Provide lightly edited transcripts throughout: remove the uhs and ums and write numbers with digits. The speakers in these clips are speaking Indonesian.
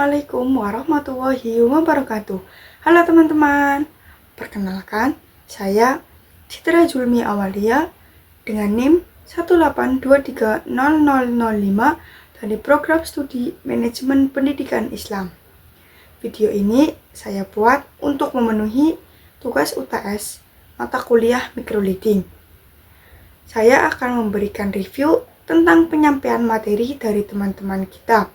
Assalamualaikum warahmatullahi wabarakatuh. Halo teman-teman, perkenalkan saya Citra Julmi Awalia dengan NIM 182300005 dari Program Studi Manajemen Pendidikan Islam. Video ini saya buat untuk memenuhi tugas UTS mata kuliah microleading. Saya akan memberikan review tentang penyampaian materi dari teman-teman kita.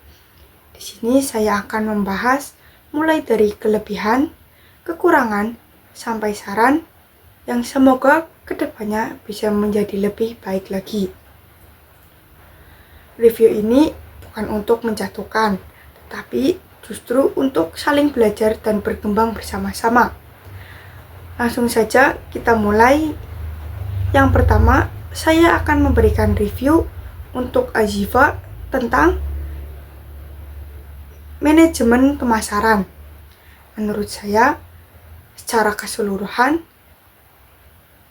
Di sini saya akan membahas mulai dari kelebihan, kekurangan, sampai saran yang semoga kedepannya bisa menjadi lebih baik lagi. Review ini bukan untuk menjatuhkan, tetapi justru untuk saling belajar dan berkembang bersama-sama. Langsung saja kita mulai. Yang pertama, saya akan memberikan review untuk Azifa tentang manajemen pemasaran. Menurut saya, secara keseluruhan,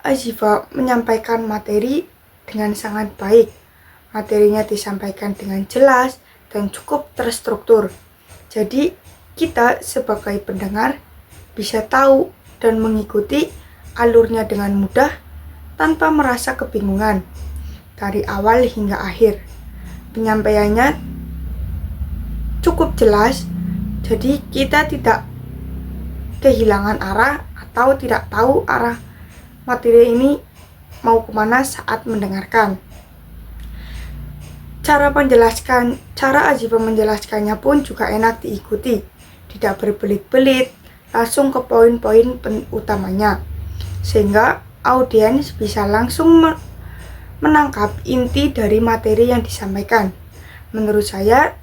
Azifa menyampaikan materi dengan sangat baik. Materinya disampaikan dengan jelas dan cukup terstruktur. Jadi, kita sebagai pendengar bisa tahu dan mengikuti alurnya dengan mudah tanpa merasa kebingungan dari awal hingga akhir. Penyampaiannya cukup jelas, jadi kita tidak kehilangan arah atau tidak tahu arah materi ini mau kemana saat mendengarkan. Cara Azifa menjelaskannya pun juga enak diikuti, tidak berbelit-belit, langsung ke poin-poin utamanya, sehingga audiens bisa langsung menangkap inti dari materi yang disampaikan. Menurut saya,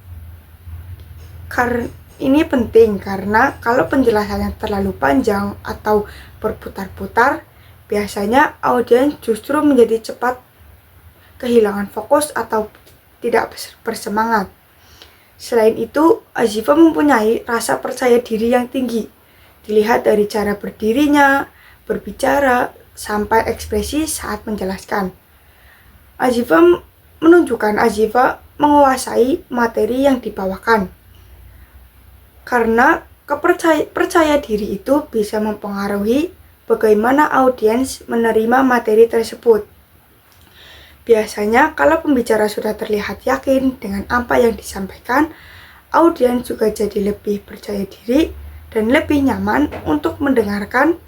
ini penting karena kalau penjelasannya terlalu panjang atau berputar-putar, biasanya audiens justru menjadi cepat kehilangan fokus atau tidak bersemangat. Selain itu, Azifa mempunyai rasa percaya diri yang tinggi. Dilihat dari cara berdirinya, berbicara, sampai ekspresi saat menjelaskan. Azifa menguasai materi yang dibawakan. Karena percaya diri itu bisa mempengaruhi bagaimana audiens menerima materi tersebut. Biasanya kalau pembicara sudah terlihat yakin dengan apa yang disampaikan, audiens juga jadi lebih percaya diri dan lebih nyaman untuk mendengarkan,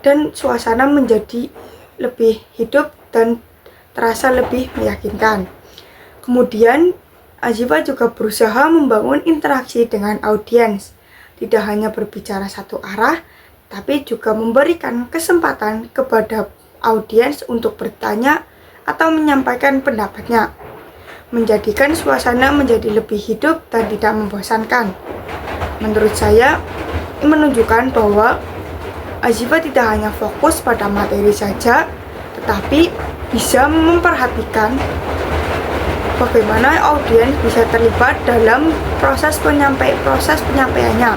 dan suasana menjadi lebih hidup dan terasa lebih meyakinkan. Kemudian, Azifa juga berusaha membangun interaksi dengan audiens, tidak hanya berbicara satu arah, tapi juga memberikan kesempatan kepada audiens untuk bertanya atau menyampaikan pendapatnya, menjadikan suasana menjadi lebih hidup dan tidak membosankan. Menurut saya, ini menunjukkan bahwa Azifa tidak hanya fokus pada materi saja, tetapi bisa memperhatikan bagaimana audiens bisa terlibat dalam proses penyampaiannya.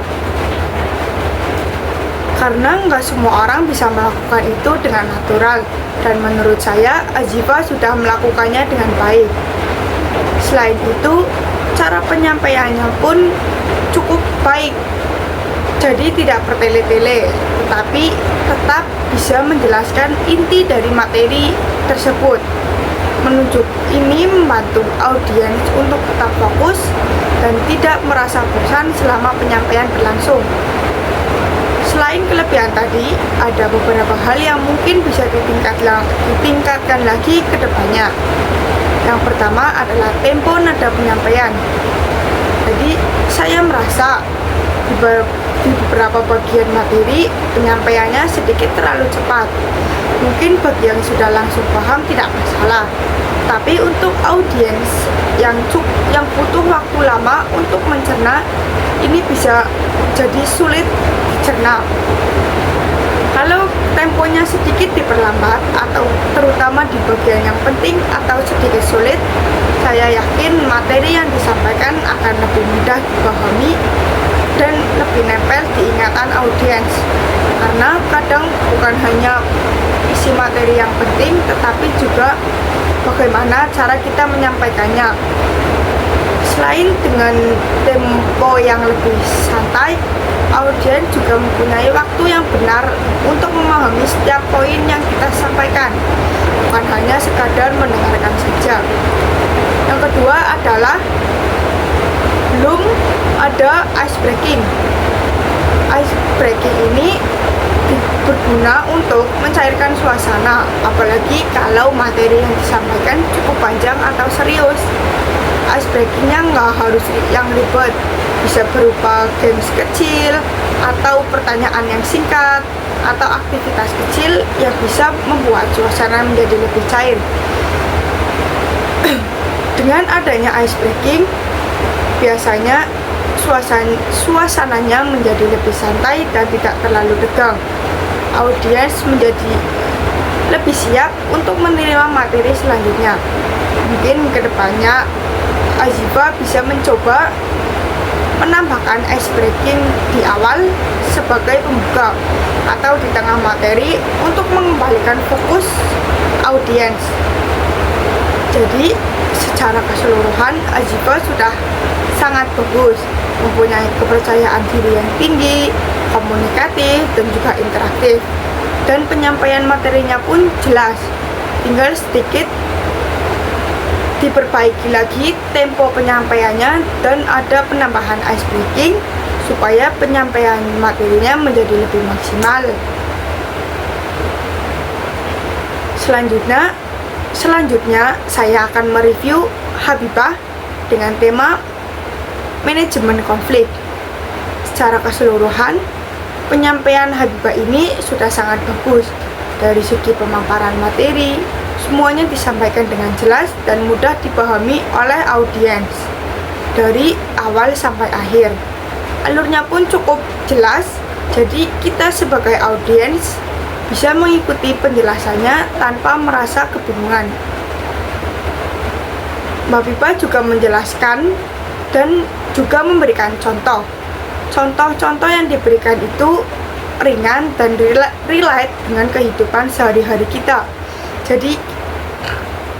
Karena nggak semua orang bisa melakukan itu dengan natural, dan menurut saya Azifa sudah melakukannya dengan baik. Selain itu, cara penyampaiannya pun cukup baik. Jadi tidak bertele-tele, tetapi tetap bisa menjelaskan inti dari materi tersebut. Ini membantu audiens untuk tetap fokus dan tidak merasa bosan selama penyampaian berlangsung. Selain kelebihan tadi, ada beberapa hal yang mungkin bisa ditingkatkan lagi ke depannya. Yang pertama adalah tempo nada penyampaian. Jadi, saya merasa di beberapa bagian materi penyampaiannya sedikit terlalu cepat. Mungkin bagi yang sudah langsung paham tidak masalah, tapi untuk audiens yang butuh waktu lama untuk mencerna, ini bisa jadi sulit dicerna. Kalau temponya sedikit diperlambat atau terutama di bagian yang penting atau sedikit sulit, saya yakin materi yang disampaikan akan lebih mudah dipahami dan lebih nempel di ingatan audiens. Karena kadang bukan hanya isi materi yang penting, tetapi juga bagaimana cara kita menyampaikannya. Selain dengan tempo yang lebih santai, audiens juga mempunyai waktu yang benar untuk memahami setiap poin yang kita sampaikan, bukan hanya sekadar mendengarkan saja. Yang kedua adalah belum ada ice breaking. Ice breaking ini berguna untuk mencairkan suasana, apalagi kalau materi yang disampaikan cukup panjang atau serius. Ice breakingnya nggak harus yang ribet, bisa berupa games kecil atau pertanyaan yang singkat atau aktivitas kecil yang bisa membuat suasana menjadi lebih cair. Dengan adanya ice breaking, biasanya suasananya menjadi lebih santai dan tidak terlalu tegang. Audiens menjadi lebih siap untuk menerima materi selanjutnya. Mungkin kedepannya Azifa bisa mencoba menambahkan ice breaking di awal sebagai pembuka atau di tengah materi untuk mengembalikan fokus audiens. Jadi secara keseluruhan Azifa sudah sangat bagus, mempunyai kepercayaan diri yang tinggi, komunikatif dan juga interaktif, dan penyampaian materinya pun jelas. Tinggal sedikit diperbaiki lagi tempo penyampaiannya dan ada penambahan ice breaking supaya penyampaian materinya menjadi lebih maksimal. Selanjutnya saya akan mereview Habibah dengan tema manajemen konflik. Secara keseluruhan, penyampaian Habibah ini sudah sangat bagus. Dari segi pemaparan materi, semuanya disampaikan dengan jelas dan mudah dipahami oleh audiens dari awal sampai akhir. Alurnya pun cukup jelas, jadi kita sebagai audiens bisa mengikuti penjelasannya tanpa merasa kebingungan. Mbak Biba juga menjelaskan dan juga memberikan contoh. Contoh-contoh yang diberikan itu ringan dan relate dengan kehidupan sehari-hari kita. Jadi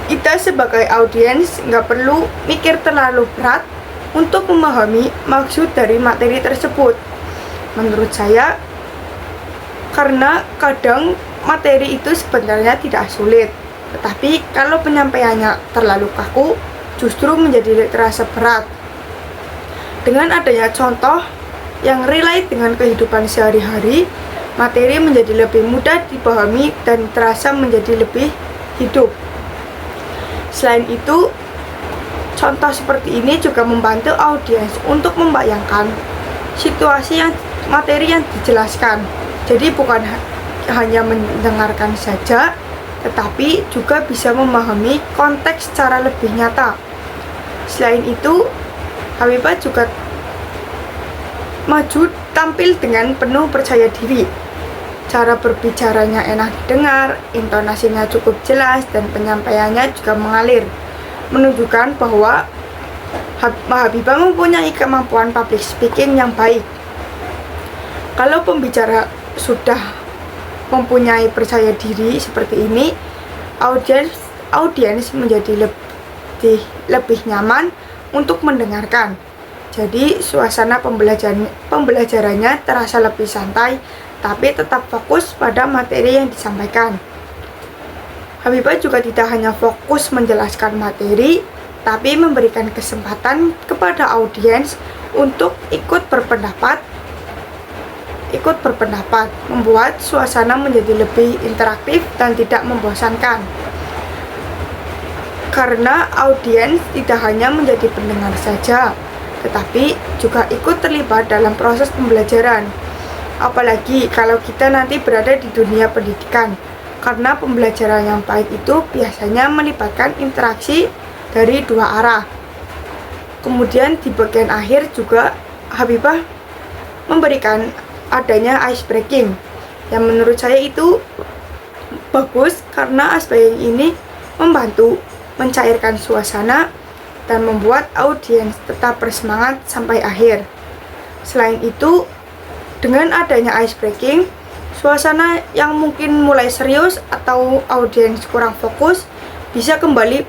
kita sebagai audiens nggak perlu mikir terlalu berat untuk memahami maksud dari materi tersebut. Menurut saya, karena kadang materi itu sebenarnya tidak sulit, tetapi kalau penyampaiannya terlalu kaku, justru menjadi terasa berat. Dengan adanya contoh yang relate dengan kehidupan sehari-hari, materi menjadi lebih mudah dipahami dan terasa menjadi lebih hidup. Selain itu, contoh seperti ini juga membantu audiens untuk membayangkan situasi yang materi yang dijelaskan. Jadi bukan hanya mendengarkan saja, tetapi juga bisa memahami konteks secara lebih nyata. Selain itu, Habibah juga maju tampil dengan penuh percaya diri. Cara berbicaranya enak didengar, intonasinya cukup jelas, dan penyampaiannya juga mengalir, menunjukkan bahwa Habibah mempunyai kemampuan public speaking yang baik. Kalau pembicara sudah mempunyai percaya diri seperti ini, audiens menjadi lebih nyaman untuk mendengarkan. Jadi suasana pembelajarannya terasa lebih santai, tapi tetap fokus pada materi yang disampaikan. Habibah juga tidak hanya fokus menjelaskan materi, tapi memberikan kesempatan kepada audiens untuk ikut berpendapat, membuat suasana menjadi lebih interaktif dan tidak membosankan. Karena audiens tidak hanya menjadi pendengar saja, tetapi juga ikut terlibat dalam proses pembelajaran. Apalagi kalau kita nanti berada di dunia pendidikan, karena pembelajaran yang baik itu biasanya melibatkan interaksi dari dua arah. Kemudian di bagian akhir juga Habibah memberikan adanya ice breaking yang menurut saya itu bagus karena ice breaking ini membantu mencairkan suasana dan membuat audiens tetap bersemangat sampai akhir. Selain itu, dengan adanya ice breaking, suasana yang mungkin mulai serius atau audiens kurang fokus bisa kembali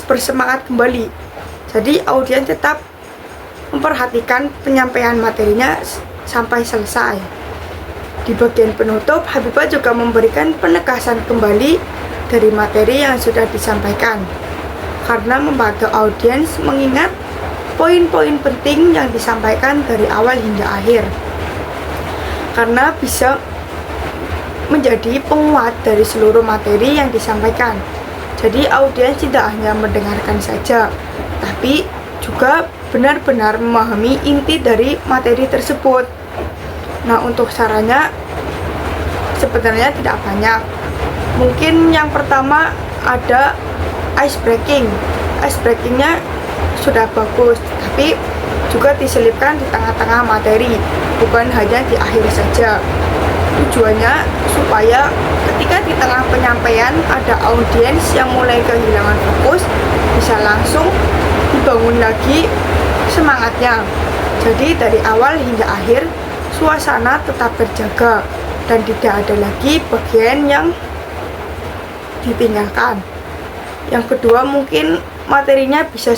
bersemangat kembali. Jadi audiens tetap memperhatikan penyampaian materinya sampai selesai. Di bagian penutup, Habibah juga memberikan penegasan kembali dari materi yang sudah disampaikan, karena membantu audiens mengingat poin-poin penting yang disampaikan dari awal hingga akhir, karena bisa menjadi penguat dari seluruh materi yang disampaikan. Jadi audiens tidak hanya mendengarkan saja, tapi juga benar-benar memahami inti dari materi tersebut. Nah, untuk caranya sebenarnya tidak banyak. Mungkin yang pertama ada ice breaking. Ice breakingnya sudah bagus, tapi juga diselipkan di tengah-tengah materi, bukan hanya di akhir saja. Tujuannya supaya ketika di tengah penyampaian ada audiens yang mulai kehilangan fokus, bisa langsung dibangun lagi semangatnya. Jadi dari awal hingga akhir suasana tetap terjaga dan tidak ada lagi bagian yang ditinggalkan. Yang kedua, mungkin materinya bisa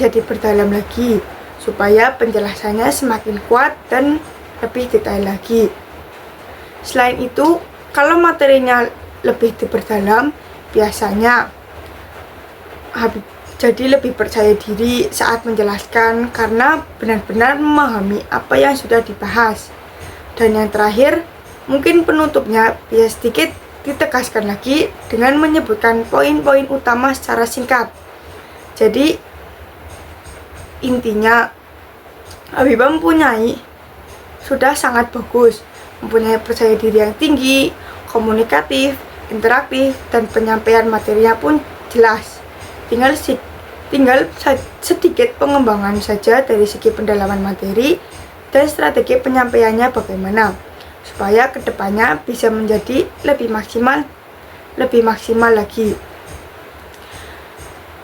diperdalam lagi supaya penjelasannya semakin kuat dan lebih detail lagi. Selain itu, kalau materinya lebih diperdalam, biasanya Habib jadi lebih percaya diri saat menjelaskan karena benar-benar memahami apa yang sudah dibahas. Dan yang terakhir, mungkin penutupnya bisa sedikit ditegaskan lagi dengan menyebutkan poin-poin utama secara singkat. Jadi intinya, Habibah sudah sangat bagus, mempunyai percaya diri yang tinggi, komunikatif, interaktif, dan penyampaian materinya pun jelas. Tinggal sedikit pengembangan saja dari segi pendalaman materi dan strategi penyampaiannya bagaimana, supaya kedepannya bisa menjadi lebih maksimal lagi.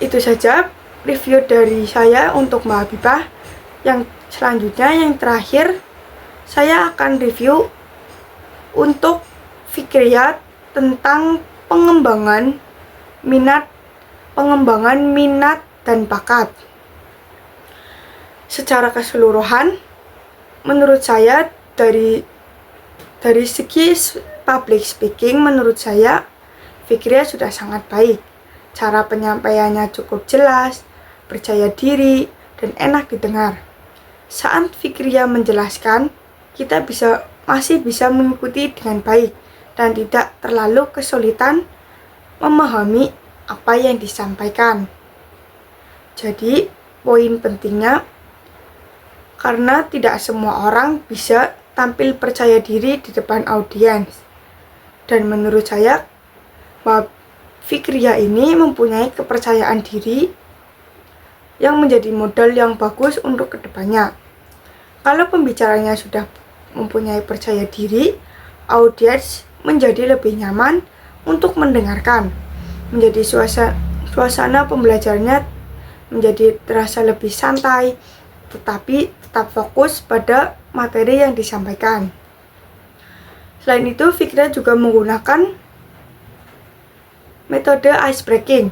Itu saja review dari saya untuk Mbak Habibah. Yang selanjutnya, yang terakhir, saya akan review untuk Fikriya tentang pengembangan minat dan bakat. Secara keseluruhan, menurut saya dari segi public speaking, menurut saya Fikriya sudah sangat baik. Cara penyampaiannya cukup jelas, percaya diri, dan enak didengar. Saat Fikriya menjelaskan, kita masih bisa mengikuti dengan baik dan tidak terlalu kesulitan memahami apa yang disampaikan. Jadi, poin pentingnya, karena tidak semua orang bisa tampil percaya diri di depan audiens. Dan menurut saya, Mbak Fikriya ini mempunyai kepercayaan diri yang menjadi modal yang bagus untuk kedepannya. Kalau pembicaranya sudah mempunyai percaya diri, audiens menjadi lebih nyaman untuk mendengarkan. Menjadi suasana pembelajarannya menjadi terasa lebih santai, tetapi tetap fokus pada materi yang disampaikan. Selain itu, Fikriya juga menggunakan metode ice breaking,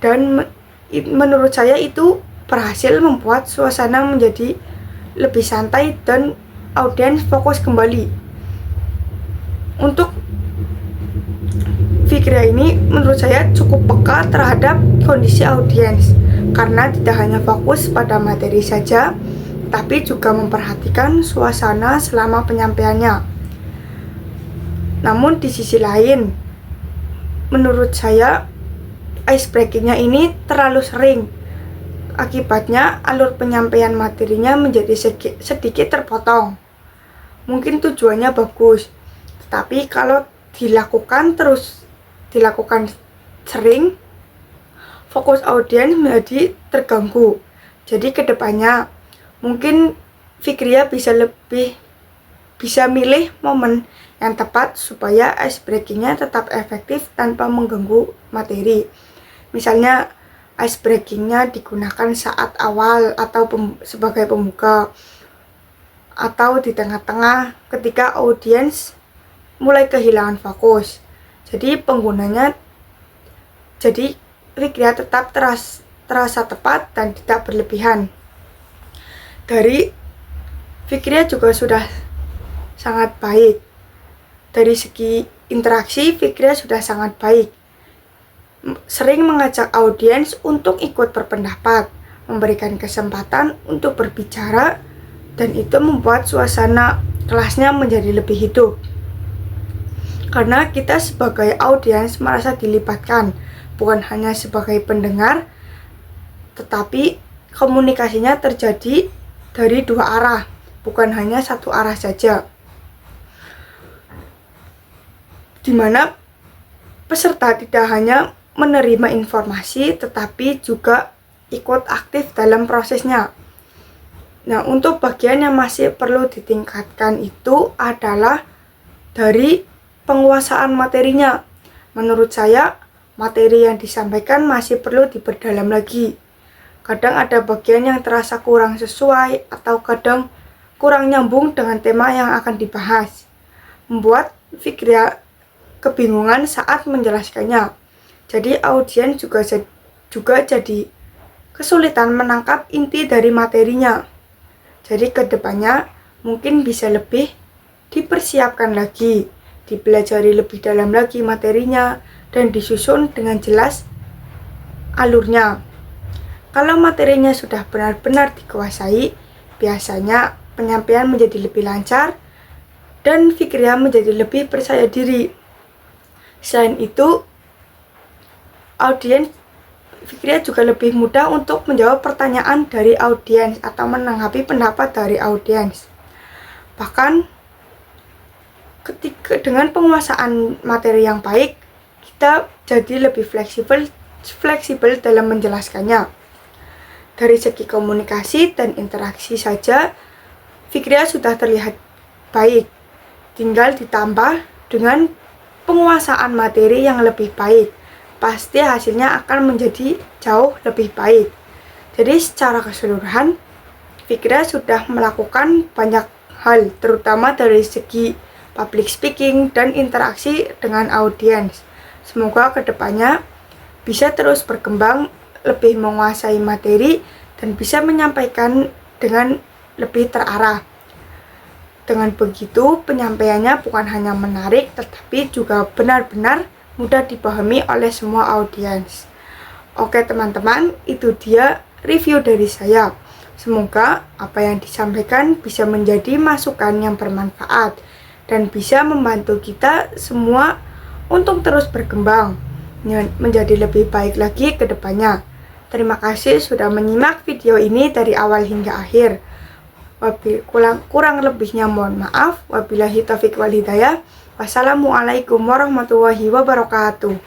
dan menurut saya itu berhasil membuat suasana menjadi lebih santai dan audiens fokus kembali. Untuk Fikriya ini menurut saya cukup peka terhadap kondisi audiens, karena tidak hanya fokus pada materi saja, tapi juga memperhatikan suasana selama penyampaiannya. Namun di sisi lain, menurut saya ice breakingnya ini terlalu sering. Akibatnya alur penyampaian materinya menjadi sedikit terpotong. Mungkin tujuannya bagus, tetapi kalau dilakukan sering, fokus audiens menjadi terganggu. Jadi kedepannya mungkin Fikriya bisa milih momen yang tepat supaya ice breakingnya tetap efektif tanpa mengganggu materi. Misalnya ice breakingnya digunakan saat awal atau sebagai pembuka, atau di tengah-tengah ketika audiens mulai kehilangan fokus. Jadi Fikriya tetap terasa tepat dan tidak berlebihan. Dari Fikria juga sudah sangat baik. Dari segi interaksi, Fikria sudah sangat baik. Sering mengajak audiens untuk ikut berpendapat, memberikan kesempatan untuk berbicara, dan itu membuat suasana kelasnya menjadi lebih hidup. Karena kita sebagai audiens merasa dilibatkan, bukan hanya sebagai pendengar, tetapi komunikasinya terjadi dari dua arah, bukan hanya satu arah saja. Di mana peserta tidak hanya menerima informasi, tetapi juga ikut aktif dalam prosesnya. Nah, untuk bagian yang masih perlu ditingkatkan itu adalah dari penguasaan materinya. Menurut saya, materi yang disampaikan masih perlu diperdalam lagi. Kadang ada bagian yang terasa kurang sesuai atau kadang kurang nyambung dengan tema yang akan dibahas, membuat Fikria kebingungan saat menjelaskannya. Jadi audiens juga jadi kesulitan menangkap inti dari materinya. Jadi kedepannya mungkin bisa lebih dipersiapkan lagi, dipelajari lebih dalam lagi materinya, dan disusun dengan jelas alurnya. Kalau materinya sudah benar-benar dikuasai, biasanya penyampaian menjadi lebih lancar dan Fikria menjadi lebih percaya diri. Selain itu, audiens Fikria juga lebih mudah untuk menjawab pertanyaan dari audiens atau menanggapi pendapat dari audiens. Bahkan dengan penguasaan materi yang baik, kita jadi lebih fleksibel dalam menjelaskannya. Dari segi komunikasi dan interaksi saja, Fikria sudah terlihat baik. Tinggal ditambah dengan penguasaan materi yang lebih baik, pasti hasilnya akan menjadi jauh lebih baik. Jadi secara keseluruhan, Fikria sudah melakukan banyak hal, terutama dari segi public speaking dan interaksi dengan audiens. Semoga kedepannya bisa terus berkembang, lebih menguasai materi, dan bisa menyampaikan dengan lebih terarah. Dengan begitu, penyampaiannya bukan hanya menarik, tetapi juga benar-benar mudah dipahami oleh semua audiens. Oke teman-teman, itu dia review dari saya. Semoga apa yang disampaikan bisa menjadi masukan yang bermanfaat dan bisa membantu kita semua untuk terus berkembang menjadi lebih baik lagi ke depannya. Terima kasih sudah menyimak video ini dari awal hingga akhir. Kurang lebihnya mohon maaf. Wabillahi taufiq wal hidayah. Wassalamualaikum warahmatullahi wabarakatuh.